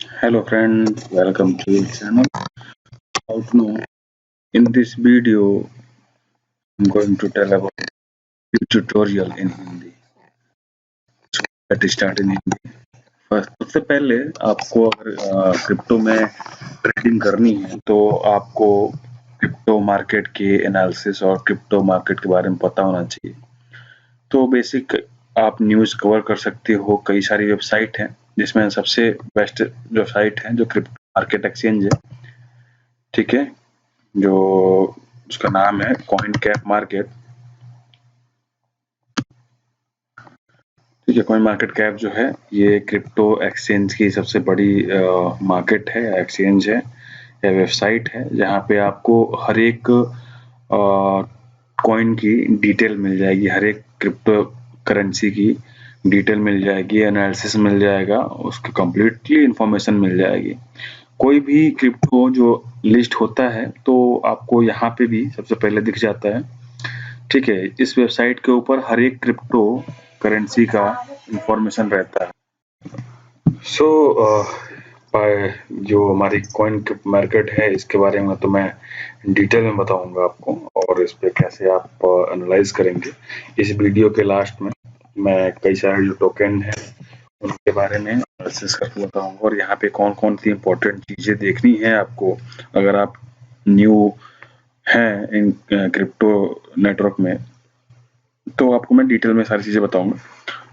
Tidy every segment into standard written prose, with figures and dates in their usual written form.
Hello friends, welcome to your channel. How to know? In this video, I'm going to tell about a tutorial in Hindi. Let's start in Hindi. First, सबसे पहले आपको अगर crypto में trading करनी है तो आपको crypto market के एनालिसिस और क्रिप्टो मार्केट के बारे में पता होना चाहिए। तो बेसिक आप न्यूज़ कवर कर सकते हो, कई सारी वेबसाइट हैं जिसमें सबसे बेस्ट वेबसाइट है जो क्रिप्टो मार्केट एक्सचेंज है, ठीक है, जो उसका नाम है कॉइन कैप मार्केट। ठीक है, कॉइन मार्केट कैप जो है ये क्रिप्टो एक्सचेंज की सबसे बड़ी मार्केट है, एक्सचेंज है या वेबसाइट है जहाँ पे आपको हर एक कॉइन की डिटेल मिल जाएगी, हर एक क्रिप्टो करेंसी की डिटेल मिल जाएगी, एनालिसिस मिल जाएगा, उसकी कंप्लीटली इंफॉर्मेशन मिल जाएगी। कोई भी क्रिप्टो जो लिस्ट होता है तो आपको यहाँ पे भी सबसे पहले दिख जाता है। ठीक है, इस वेबसाइट के ऊपर हर एक क्रिप्टो करेंसी का इंफॉर्मेशन रहता है। सो जो हमारी कॉइन मार्केट है इसके बारे में तो मैं डिटेल में बताऊंगा आपको और इस पे कैसे आप एनालाइज करेंगे। इस वीडियो के लास्ट में मैं कई सारे जो टोकन है उनके बारे में एनालिसिस करके बताऊंगा और यहाँ पे कौन कौन सी इंपॉर्टेंट चीजें देखनी है आपको अगर आप न्यू हैं इन क्रिप्टो नेटवर्क में, तो आपको मैं डिटेल में सारी चीजें बताऊंगा।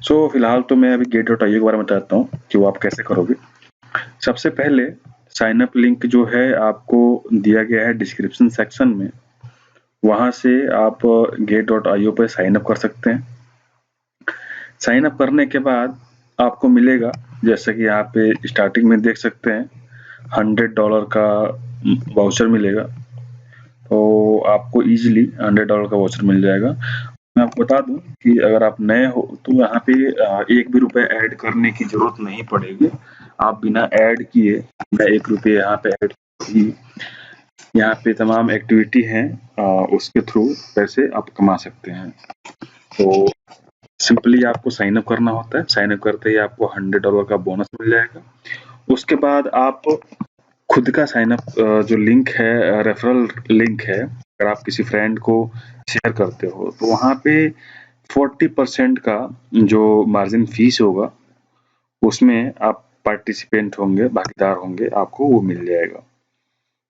सो फिलहाल तो मैं अभी गेट.io के बारे में बताता हूँ कि वो आप कैसे करोगे। सबसे पहले साइन अप लिंक जो है आपको दिया गया है डिस्क्रिप्शन सेक्शन में, वहां से आप गेट.io पे साइन अप कर सकते हैं। साइन अप करने के बाद आपको मिलेगा, जैसे कि यहाँ पे स्टार्टिंग में देख सकते हैं, $100 का वाउचर मिलेगा। तो आपको इजीली $100 का वाउचर मिल जाएगा। मैं आपको बता दूं कि अगर आप नए हो तो यहाँ पे एक भी रुपए ऐड करने की जरूरत नहीं पड़ेगी। आप बिना ऐड किए, बिना ₹1 यहाँ पे ऐड की, यहाँ पे तमाम एक्टिविटी हैं, उसके थ्रू पैसे आप कमा सकते हैं। तो सिंपली आपको साइन अप करना होता है। साइन अप करते ही आपको $100 का बोनस मिल जाएगा। उसके बाद आप खुद का साइन अप जो लिंक है, रेफरल लिंक है, अगर आप किसी फ्रेंड को शेयर करते हो तो वहाँ पे 40% का जो मार्जिन फीस होगा उसमें आप पार्टिसिपेंट होंगे, भागीदार होंगे, आपको वो मिल जाएगा।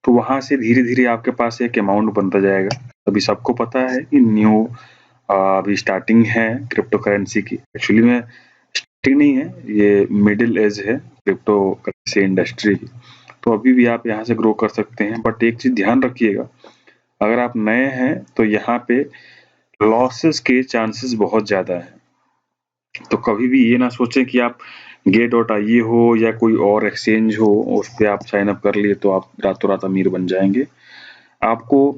तो वहां से धीरे धीरे आपके पास एक अमाउंट बनता जाएगा। अभी सबको पता है कि न्यू अभी स्टार्टिंग है क्रिप्टो करेंसी की। एक्चुअली में स्टार्टिंग नहीं है, ये मिडिल एज है क्रिप्टो करेंसी इंडस्ट्री की। तो अभी भी आप यहाँ से ग्रो कर सकते हैं, बट एक चीज ध्यान रखिएगा, अगर आप नए हैं तो यहाँ पे लॉसेस के चांसेस बहुत ज्यादा है। तो कभी भी ये ना सोचें कि आप गेट.io हो या कोई और एक्सचेंज हो उस पे आप साइन अप कर लिए तो आप रातों रात अमीर बन जाएंगे। आपको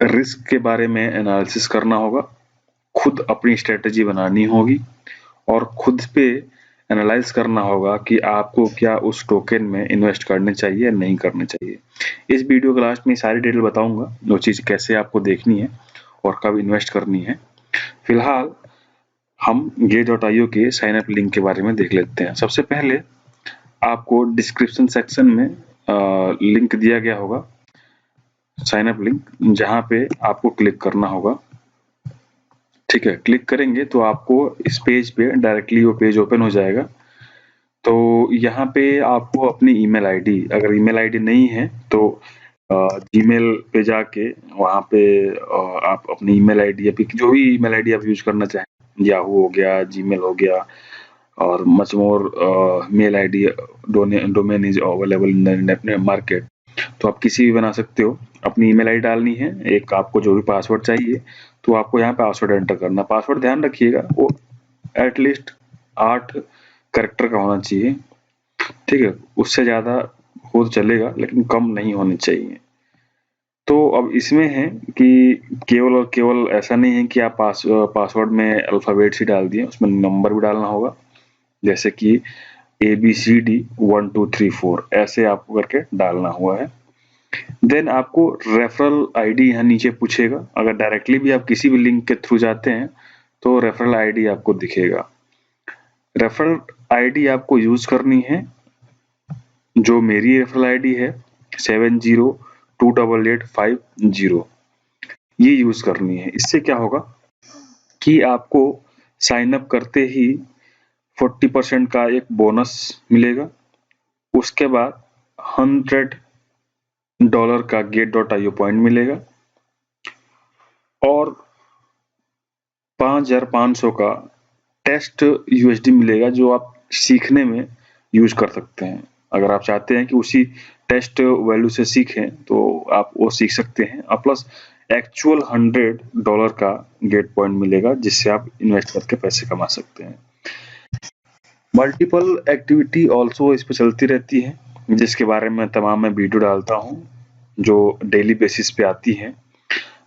रिस्क के बारे में एनालिसिस करना होगा, खुद अपनी स्ट्रेटेजी बनानी होगी और खुद पे एनालाइज करना होगा कि आपको क्या उस टोकन में इन्वेस्ट करने चाहिए या नहीं करने चाहिए। इस वीडियो के लास्ट में सारी डिटेल बताऊंगा, वो चीज कैसे आपको देखनी है और कब इन्वेस्ट करनी है। फिलहाल हम गेट.io के साइन अप लिंक के बारे में देख लेते हैं। सबसे पहले आपको डिस्क्रिप्शन सेक्शन में लिंक दिया गया होगा, साइन अप लिंक, जहां पे आपको क्लिक करना होगा। ठीक है, क्लिक करेंगे तो आपको इस पेज पे डायरेक्टली वो पेज ओपन हो जाएगा। तो यहाँ पे आपको अपनी ईमेल आईडी, अगर ईमेल आईडी नहीं है तो जीमेल पे जाके वहाँ पे आप अपनी ईमेल आईडी या फिर जो भी ईमेल आईडी आप यूज करना चाहें, याहू हो गया, जीमेल हो गया और much more mail ID, domain is available in the internet market. तो आप किसी भी बना सकते हो। अपनी ईमेल आईडी डालनी है, एक आपको जो भी पासवर्ड चाहिए तो आपको यहाँ पासवर्ड एंटर करना। पासवर्ड ध्यान रखिएगा वो एटलीस्ट 8 कैरेक्टर का होना चाहिए। ठीक है, उससे ज्यादा हो तो चलेगा लेकिन कम नहीं होने चाहिए। तो अब इसमें है कि केवल और केवल ऐसा नहीं है कि आप पासवर्ड में अल्फाबेट्स ही डाल दिए, उसमें नंबर भी डालना होगा, जैसे कि ABCD 1 2 3 4 ऐसे आपको करके डालना हुआ है। देन आपको रेफरल आईडी यहाँ नीचे पूछेगा। अगर डायरेक्टली भी आप किसी भी लिंक के थ्रू जाते हैं तो रेफरल आईडी आपको दिखेगा। रेफरल आईडी आपको यूज करनी है जो मेरी रेफरल आईडी है 70288850, ये यूज करनी है। इससे क्या होगा कि आपको साइन अप करते ही 40% का एक बोनस मिलेगा। उसके बाद $100 का get.io पॉइंट मिलेगा और 5500 का टेस्ट USD मिलेगा, जो आप सीखने में यूज कर सकते हैं। अगर आप चाहते हैं कि उसी टेस्ट वैल्यू से सीखें तो आप वो सीख सकते हैं, और प्लस एक्चुअल $100 का गेट पॉइंट मिलेगा, जिससे आप इन्वेस्ट करके पैसे कमा सकते हैं। मल्टीपल एक्टिविटी ऑल्सो इस पर चलती रहती है, जिसके बारे में तमाम मैं वीडियो डालता हूँ, जो डेली बेसिस पे आती है।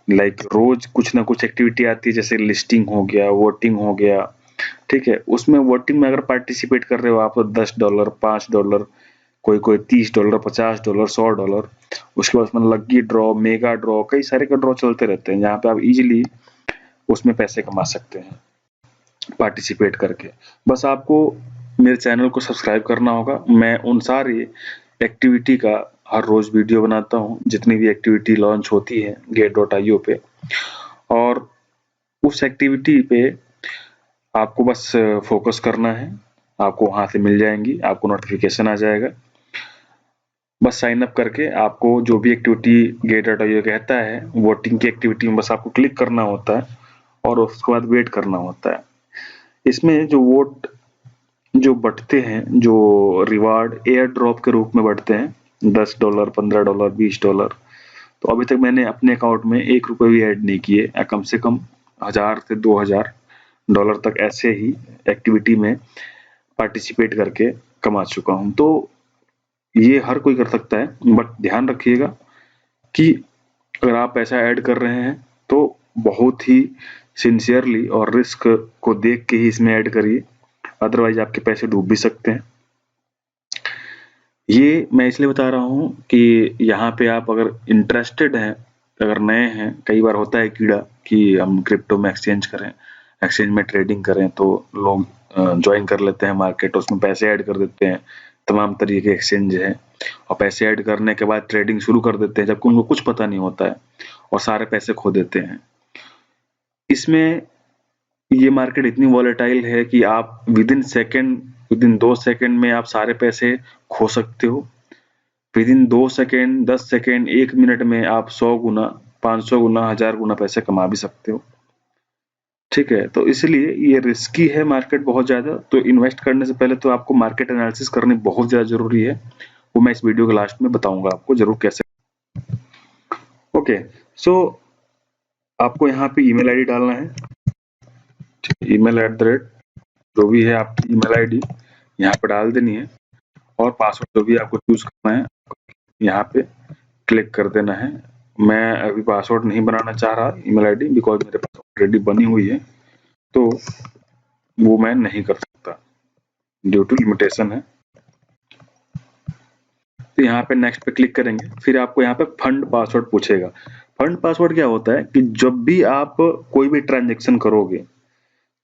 लाइक रोज कुछ ना कुछ एक्टिविटी आती है, जैसे लिस्टिंग हो गया, वोटिंग हो गया, ठीक है। उसमें वोटिंग में अगर पार्टिसिपेट कर रहे हो आप तो $10, $5, कोई $30, $50, $100, उसके बाद उसमें लकी ड्रॉ, मेगा ड्रॉ, कई सारे का ड्रॉ चलते रहते हैं, जहाँ पे आप इजीली उसमें पैसे कमा सकते हैं पार्टिसिपेट करके। बस आपको मेरे चैनल को सब्सक्राइब करना होगा। मैं उन सारी एक्टिविटी का हर रोज वीडियो बनाता हूँ, जितनी भी एक्टिविटी लॉन्च होती है get.io पे, और उस एक्टिविटी पे आपको बस फोकस करना है, आपको वहां से मिल जाएंगी, आपको नोटिफिकेशन आ जाएगा। बस साइन अप करके आपको जो भी एक्टिविटी get.io कहता है, वोटिंग की एक्टिविटी में बस आपको क्लिक करना होता है और उसके बाद वेट करना होता है। इसमें जो वोट जो बढ़ते हैं, जो रिवार्ड एयर ड्रॉप के रूप में बढ़ते हैं, $10, $15, $20, तो अभी तक मैंने अपने अकाउंट में ₹1 भी ऐड नहीं किए। कम से कम 1000 से $2000 तक ऐसे ही एक्टिविटी में पार्टिसिपेट करके कमा चुका हूं। तो ये हर कोई कर सकता है, बट ध्यान रखिएगा कि अगर आप पैसा ऐड कर रहे हैं तो बहुत ही सिंसियरली और रिस्क को देख के ही इसमें ऐड करिए, अदरवाइज आपके पैसे डूब भी सकते हैं। ये मैं इसलिए बता रहा हूँ कि यहाँ पे आप अगर इंटरेस्टेड हैं, अगर नए हैं, कई बार होता है कीड़ा कि हम क्रिप्टो में एक्सचेंज करें, एक्सचेंज में ट्रेडिंग करें, तो लोग ज्वाइन कर लेते हैं मार्केट, उसमें पैसे ऐड कर देते हैं। तमाम तरीके के एक्सचेंज है, और पैसे ऐड करने के बाद ट्रेडिंग शुरू कर देते हैं, जबकि उनको कुछ पता नहीं होता है और सारे पैसे खो देते हैं। इसमें ये मार्केट इतनी वॉलेटाइल है कि आप विदिन 2 सेकंड में आप सारे पैसे खो सकते हो। विदिन 2 सेकंड, 10 सेकंड, 1 मिनट में आप 100 गुना, 500 गुना, 1000 गुना पैसे कमा भी सकते हो, ठीक है। तो इसलिए ये रिस्की है मार्केट बहुत ज्यादा। तो इन्वेस्ट करने से पहले तो आपको मार्केट एनालिसिस करनी बहुत ज्यादा जरूरी है, वो मैं इस वीडियो के लास्ट में बताऊंगा आपको जरूर कैसे। ओके, सो आपको यहाँ पे ईमेल आईडी डालना है, email@ जो भी है आपकी ईमेल आईडी यहाँ पे डाल देनी है, और पासवर्ड जो भी आपको चूज करना है यहाँ पे क्लिक कर देना है। मैं अभी पासवर्ड नहीं बनाना चाह रहा ईमेल आईडी, बिकॉज मेरे पास ऑलरेडी बनी हुई है, तो वो मैं नहीं कर सकता ड्यू टू लिमिटेशन है। तो यहाँ पे नेक्स्ट पे क्लिक करेंगे, फिर आपको यहाँ पे फंड पासवर्ड पूछेगा। फंड पासवर्ड क्या होता है कि जब भी आप कोई भी ट्रांजेक्शन करोगे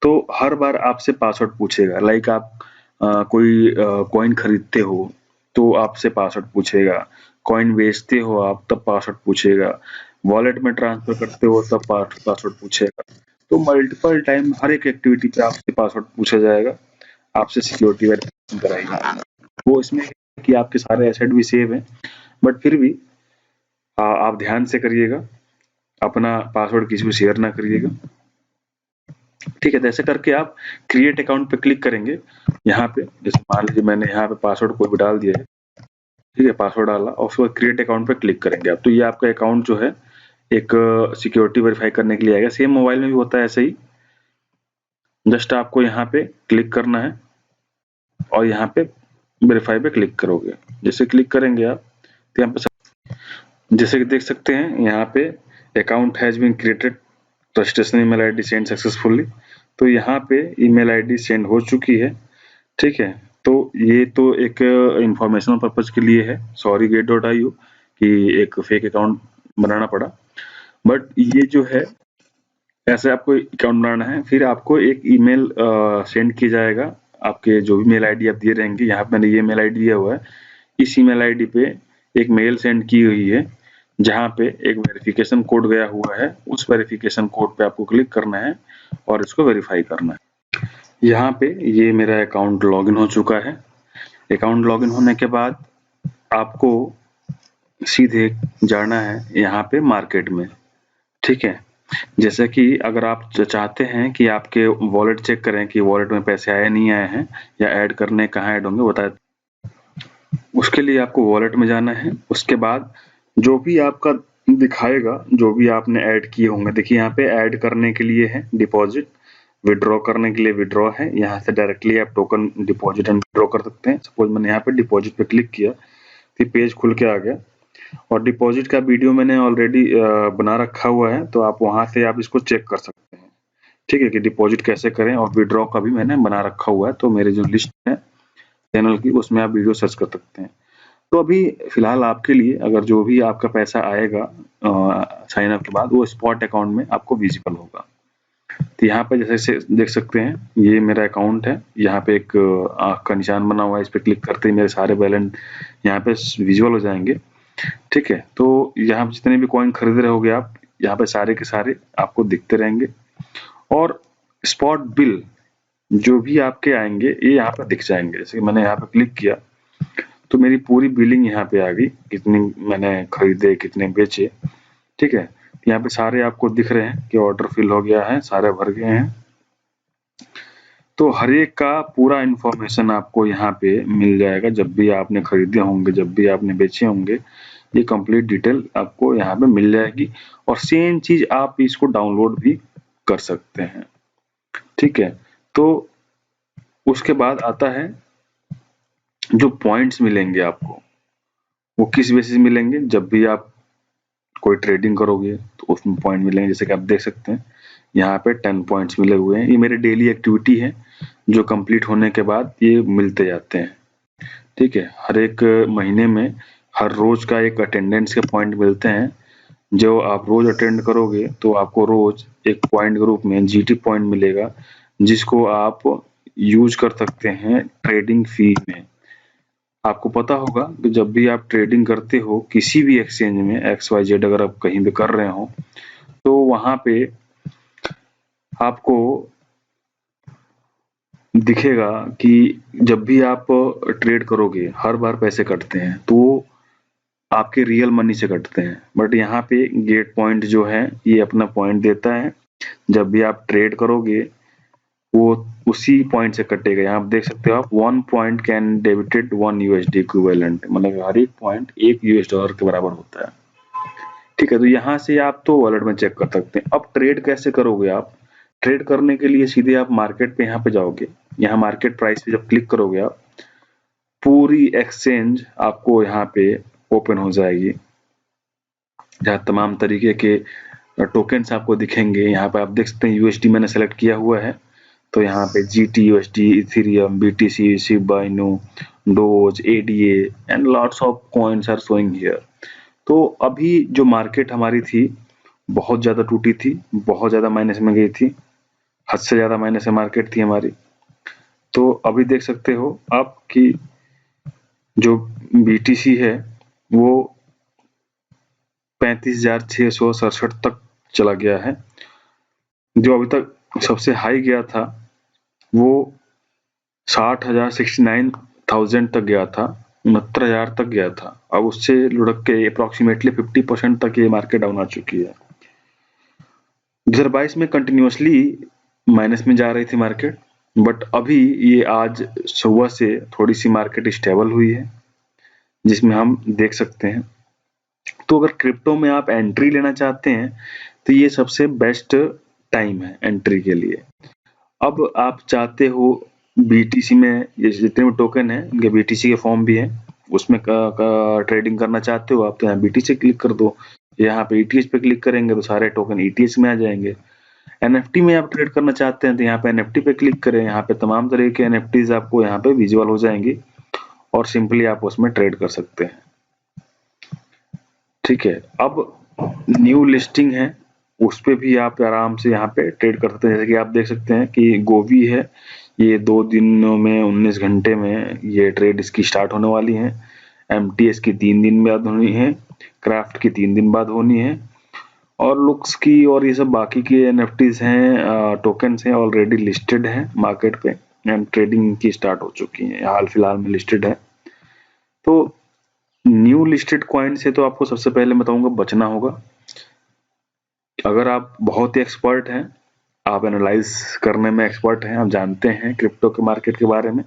तो हर बार आपसे पासवर्ड पूछेगा। लाइक आप कोई कॉइन खरीदते हो तो आपसे पासवर्ड पूछेगा, कॉइन बेचते हो आप तब पासवर्ड पूछेगा, वॉलेट में ट्रांसफर करते हो तब पासवर्ड पूछेगा। तो मल्टीपल टाइम हर एक एक्टिविटी पे आपसे पासवर्ड पूछा जाएगा, आपसे सिक्योरिटी वेरिफिकेशन कराएगी। वो इसमें कि आपके सारे एसेट भी सेव हैं, बट फिर भी आप ध्यान से करिएगा, अपना पासवर्ड किसी को शेयर ना करिएगा, ठीक है। तो ऐसे करके आप क्रिएट अकाउंट पे क्लिक करेंगे। यहाँ पे जैसे मान लीजिए मैंने यहाँ पे पासवर्ड कोई भी डाल दिया है, ठीक है, पासवर्ड डाला, और उसके बाद क्रिएट अकाउंट पे क्लिक करेंगे आप, तो ये आपका अकाउंट जो है एक सिक्योरिटी वेरीफाई करने के लिए आएगा। सेम मोबाइल में भी होता है ऐसे ही, जस्ट आपको यहाँ पे क्लिक करना है और यहाँ पे वेरीफाई पे क्लिक करोगे। जैसे क्लिक करेंगे आप तो यहाँ पे जैसे कि देख सकते हैं यहाँ पे account has been created, registration email ID send successfully. तो यहाँ पे ईमेल आईडी सेंड हो चुकी है, ठीक है। तो ये तो एक इंफॉर्मेशनल पर्पज के लिए है, सॉरी get.io कि एक फेक अकाउंट बनाना पड़ा, बट ये जो है ऐसे आपको अकाउंट बनाना है। फिर आपको एक ईमेल सेंड किया जाएगा, आपके जो भी मेल आईडी आप दिए रहेंगे, यहाँ पे मैंने ये मेल आईडी दिया हुआ है, इस ईमेल आईडी पे एक मेल सेंड की हुई है जहाँ पे एक वेरिफिकेशन कोड गया हुआ है। उस वेरिफिकेशन कोड पे आपको क्लिक करना है और इसको वेरीफाई करना है। यहाँ पे ये मेरा अकाउंट लॉगिन हो चुका है। अकाउंट लॉगिन होने के बाद आपको सीधे जाना है यहाँ पे मार्केट में, ठीक है। जैसे कि अगर आप चाहते हैं कि आपके वॉलेट चेक करें कि वॉलेट में पैसे आए नहीं आए हैं या ऐड करने कहाँ ऐड होंगे बता, उसके लिए आपको वॉलेट में जाना है। उसके बाद जो भी आपका दिखाएगा, जो भी आपने ऐड किए होंगे, देखिए यहाँ पे ऐड करने के लिए है डिपॉजिट, विड्रॉ करने के लिए विड्रॉ है। यहाँ से डायरेक्टली आप टोकन डिपॉजिट एंड विड्रॉ कर सकते हैं। सपोज मैंने यहाँ पे डिपॉजिट पे क्लिक किया तो पेज खुल के आ गया और डिपॉजिट का वीडियो मैंने ऑलरेडी बना रखा हुआ है, तो आप वहां से आप इसको चेक कर सकते हैं, ठीक है, कि डिपॉजिट कैसे करें। और विड्रॉ का भी मैंने बना रखा हुआ है, तो मेरी जो लिस्ट है चैनल की उसमें आप वीडियो सर्च कर सकते हैं। तो अभी फिलहाल आपके लिए अगर जो भी आपका पैसा आएगा साइन अप के बाद वो स्पॉट अकाउंट में आपको विजिबल होगा। तो यहाँ पे जैसे देख सकते हैं ये मेरा अकाउंट है, यहाँ पे एक आंख का निशान बना हुआ है, इस पे क्लिक करते ही मेरे सारे बैलेंस यहाँ पे विजुअल हो जाएंगे, ठीक है। तो यहाँ जितने भी कॉइन खरीद रहे होगे आप, यहाँ पे सारे के सारे आपको दिखते रहेंगे। और स्पॉट बिल जो भी आपके आएंगे ये यहाँ पे दिख जाएंगे। जैसे कि मैंने यहाँ पे क्लिक किया तो मेरी पूरी बिलिंग यहाँ पे आ गई, कितनी मैंने खरीदे कितने बेचे, ठीक है। यहाँ पे सारे आपको दिख रहे हैं कि ऑर्डर फिल हो गया है, सारे भर गए हैं। तो हर एक का पूरा इंफॉर्मेशन आपको यहाँ पे मिल जाएगा। जब भी आपने खरीदे होंगे, जब भी आपने बेचे होंगे, ये कंप्लीट डिटेल आपको यहाँ पे मिल जाएगी। और सेम चीज आप इसको डाउनलोड भी कर सकते हैं, ठीक है। तो उसके बाद आता है जो पॉइंट्स मिलेंगे आपको, वो किस बेसिस मिलेंगे, जब भी आप कोई ट्रेडिंग करोगे तो उसमें पॉइंट मिलेंगे। जैसे कि आप देख सकते हैं यहाँ पे 10 पॉइंट्स मिले हुए हैं। ये मेरे डेली एक्टिविटी है जो कंप्लीट होने के बाद ये मिलते जाते हैं, ठीक है। हर एक महीने में हर रोज का एक अटेंडेंस के पॉइंट मिलते हैं। जो आप रोज अटेंड करोगे तो आपको रोज एक पॉइंट के रूप में जीटी पॉइंट मिलेगा, जिसको आप यूज कर सकते हैं ट्रेडिंग फी में। आपको पता होगा कि जब भी आप ट्रेडिंग करते हो किसी भी एक्सचेंज में XYZ, अगर आप कहीं भी कर रहे हो तो वहां पे आपको दिखेगा कि जब भी आप ट्रेड करोगे हर बार पैसे कटते हैं, तो आपके रियल मनी से कटते हैं। बट यहाँ पे गेट पॉइंट जो है ये अपना पॉइंट देता है, जब भी आप ट्रेड करोगे वो उसी पॉइंट से कटेगा। यहाँ आप देख सकते हो आप 1 point can debited 1 USD equivalent, मतलब हर एक पॉइंट $1 के बराबर होता है, ठीक है। तो यहाँ से आप तो वॉलेट में चेक कर सकते हैं। अब ट्रेड कैसे करोगे आप, ट्रेड करने के लिए सीधे आप मार्केट पे यहाँ पे जाओगे। यहाँ मार्केट प्राइस पे जब क्लिक करोगे आप, पूरी एक्सचेंज आपको यहाँ पे ओपन हो जाएगी, जहाँ तमाम तरीके के टोकन्स आपको दिखेंगे। यहाँ पे आप देख सकते हैं USD मैंने सेलेक्ट किया हुआ है, तो यहाँ पे GT, USD, Ethereum, BTC, Shiba Inu, Doge, ADA and lots of coins are showing here. तो अभी जो मार्केट हमारी थी बहुत ज्यादा टूटी थी, बहुत ज्यादा माइनस में गई थी, हद से ज्यादा माइनस में मार्केट थी हमारी। तो अभी देख सकते हो आप कि जो BTC है वो 35,667 तक चला गया है। जो अभी तक सबसे हाई गया था वो 69,000 तक गया था, 69,000 तक गया था। अब उससे लुढ़क के अप्रोक्सीमेटली 50% तक ये मार्केट डाउन आ चुकी है। 2022 में कंटिन्यूसली माइनस में जा रही थी मार्केट, बट अभी ये आज सुबह से थोड़ी सी मार्केट स्टेबल हुई है, जिसमें हम देख सकते हैं। तो अगर क्रिप्टो में आप एंट्री लेना चाहते हैं तो ये सबसे बेस्ट टाइम है एंट्री के लिए। अब आप चाहते हो BTC में, ये जितने भी टोकन है इनके BTC के फॉर्म भी है, उसमें ट्रेडिंग करना चाहते हो आप तो यहाँ BTC क्लिक कर दो। यहाँ पे ETH पे क्लिक करेंगे तो सारे टोकन ETH में आ जाएंगे। NFT में आप ट्रेड करना चाहते हैं तो यहाँ पे NFT पे क्लिक करें, यहाँ पे तमाम तरह के NFTs आपको यहाँ पे विजुअल हो जाएंगी और सिंपली आप उसमें ट्रेड कर सकते हैं, ठीक है। अब न्यू लिस्टिंग है, उस पे भी आप आराम से यहाँ पे ट्रेड कर सकते हैं। जैसे कि आप देख सकते हैं कि गोवी है, ये 2 दिनों में 19 घंटे में ये ट्रेड इसकी स्टार्ट होने वाली है। MTS की 3 दिन बाद होनी है, क्राफ्ट की 3 दिन बाद होनी है, और लुक्स की और ये सब बाकी के NFTs हैं, टोकन्स हैं, ऑलरेडी लिस्टेड हैं मार्केट पे एंड ट्रेडिंग की स्टार्ट हो चुकी है, हाल फिलहाल में लिस्टेड है। तो न्यू लिस्टेड कॉइन से तो आपको सबसे पहले बताऊंगा बचना होगा। अगर आप बहुत ही एक्सपर्ट हैं, आप एनालाइज करने में एक्सपर्ट हैं, आप जानते हैं क्रिप्टो के मार्केट के बारे में,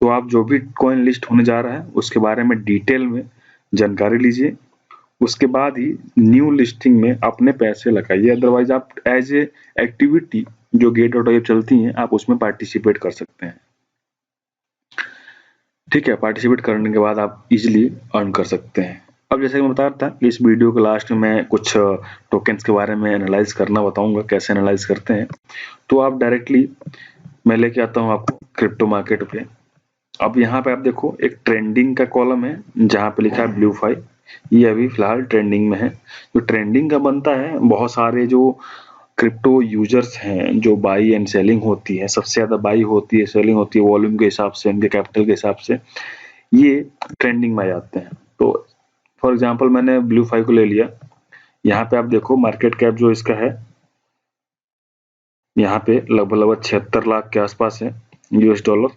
तो आप जो भी कॉइन लिस्ट होने जा रहा है उसके बारे में डिटेल में जानकारी लीजिए। उसके बाद ही न्यू लिस्टिंग में अपने पैसे लगाइए, अदरवाइज आप एज ए एक्टिविटी जो गेट ऑटो चलती हैं आप उसमें पार्टिसिपेट कर सकते हैं। ठीक है, पार्टिसिपेट करने के बाद आप इजीली अर्न कर सकते हैं। अब जैसे मैं बता रहा था कि इस वीडियो के लास्ट में मैं कुछ टोकन्स के बारे में एनालाइज करना बताऊंगा, कैसे एनालाइज करते हैं। तो आप डायरेक्टली मैं लेके आता हूँ आपको क्रिप्टो मार्केट पे। अब यहाँ पे आप देखो एक ट्रेंडिंग का कॉलम है जहाँ पे लिखा है BlueFi, ये अभी फिलहाल ट्रेंडिंग में है। जो ट्रेंडिंग का बनता है, बहुत सारे जो क्रिप्टो यूजर्स हैं जो बाई एंड सेलिंग होती है, सबसे ज्यादा बाई होती है, सेलिंग होती है, वॉल्यूम के हिसाब से, इनके कैपिटल के हिसाब से ये ट्रेंडिंग में आ जाते हैं। तो फॉर एग्जांपल मैंने BlueFi को ले लिया, यहाँ पे आप देखो मार्केट कैप जो इसका है यहाँ पे लगभग 76 लाख के आसपास है $,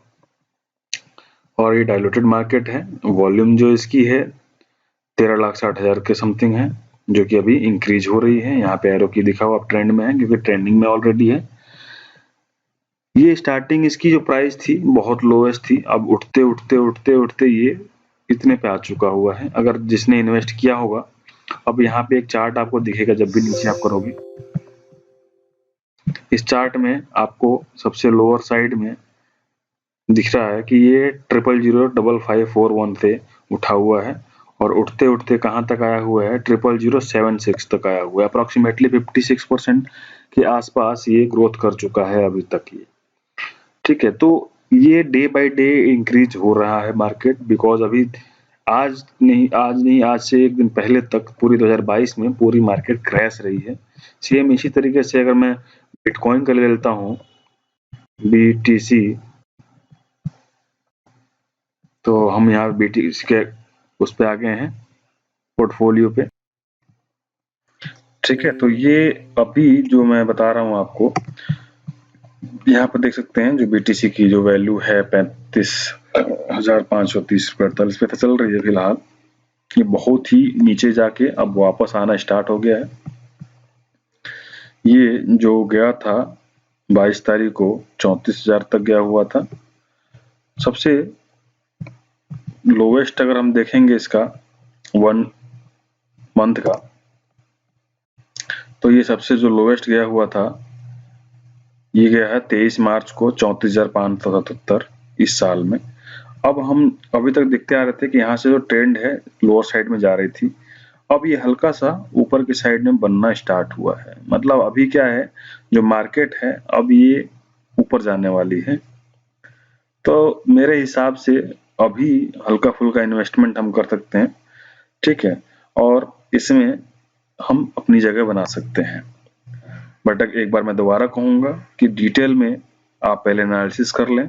और ये डायलूटेड मार्केट है। वॉल्यूम जो इसकी है 13,60,000 के समथिंग है, जो कि अभी इंक्रीज हो रही है। यहाँ पे एरो की दिखा हुआ आप ट्रेंड में है क्योंकि ट्रेंडिंग में ऑलरेडी है। ये स्टार्टिंग इसकी जो प्राइस थी बहुत लोएस्ट थी, अब उठते उठते उठते उठते ये इतने पे आ चुका हुआ है। अगर जिसने इन्वेस्ट किया होगा, अब यहाँ पे एक चार्ट आपको दिखेगा जब भी नीचे आप करोगे, इस चार्ट में आपको सबसे लोअर साइड में दिख रहा है कि ये 0005541 से उठा हुआ है और उठते उठते कहाँ तक आया हुआ है 00076 तक आया हुआ है। अप्रोक्सीमेटली 56% के आसपास ये ग्रोथ कर चुका है अभी तक ये। ठीक है, तो ये डे बाय डे इंक्रीज हो रहा है मार्केट, बिकॉज अभी आज नहीं आज से एक दिन पहले तक पूरी 2022 में पूरी मार्केट क्रैश रही है। सेम इसी तरीके से अगर मैं बिटकॉइन का ले लेता हूँ BTC, तो हम यहाँ BTC के उस पे आ गए हैं पोर्टफोलियो पे। ठीक है, तो ये अभी जो मैं बता रहा हूँ आपको, यहाँ पर देख सकते हैं जो BTC की जो वैल्यू है 35,530 पे चल रही है फिलहाल। ये बहुत ही नीचे जाके अब वापस आना स्टार्ट हो गया है। ये जो गया था 22 तारीख को 34,000 तक गया हुआ था। सबसे लोवेस्ट अगर हम देखेंगे इसका 1 मंथ का, तो ये सबसे जो लोवेस्ट गया हुआ था ये गया है 23 मार्च को 34,577 इस साल में। अब हम अभी तक देखते आ रहे थे कि यहाँ से जो ट्रेंड है लोअर साइड में जा रही थी, अब ये हल्का सा ऊपर की साइड में बनना स्टार्ट हुआ है। मतलब अभी क्या है, जो मार्केट है अब ये ऊपर जाने वाली है। तो मेरे हिसाब से अभी हल्का फुल्का इन्वेस्टमेंट हम कर सकते हैं। ठीक है, और इसमें हम अपनी जगह बना सकते हैं। बट एक बार मैं दोबारा कहूंगा कि डिटेल में आप पहले एनालिसिस कर लें।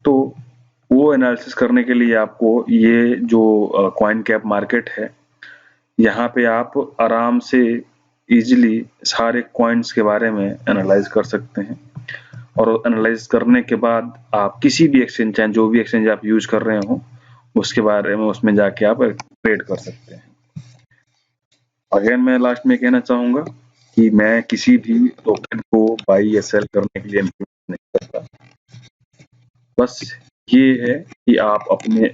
तो वो एनालिसिस करने के लिए आपको ये जो कॉइन कैप मार्केट है, यहाँ पे आप आराम से इजीली सारे कॉइन्स के बारे में एनालाइज कर सकते हैं, और एनालाइज करने के बाद आप किसी भी एक्सचेंज, चाहे जो भी एक्सचेंज आप यूज कर रहे हो उसके बारे में उसमें जाके आप ट्रेड कर सकते हैं। अगेन मैं लास्ट में कहना चाहूंगा कि मैं किसी भी टोकन को बाई या सेल करने के लिए इन्फ्लुएंस नहीं करता। बस ये है कि आप अपने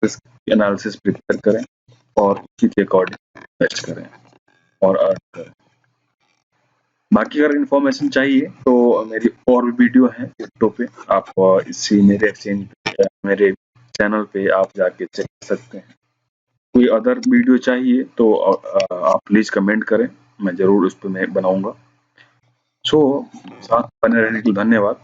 रिस्क एनालिसिस प्रिपेयर करें और उसी के अकॉर्डिंग इन्वेस्ट करें और अर्न करें। बाकी अगर इन्फॉर्मेशन चाहिए तो मेरी और भी वीडियो है क्रिप्टो पे, आप इसी मेरे एक्सचेंज पे, मेरे चैनल पे आप जाके चेक कर सकते हैं। कोई अदर वीडियो चाहिए तो आप प्लीज कमेंट करें, मैं जरूर उस पर मैं बनाऊंगा। सो साथ बने रहने के लिए धन्यवाद।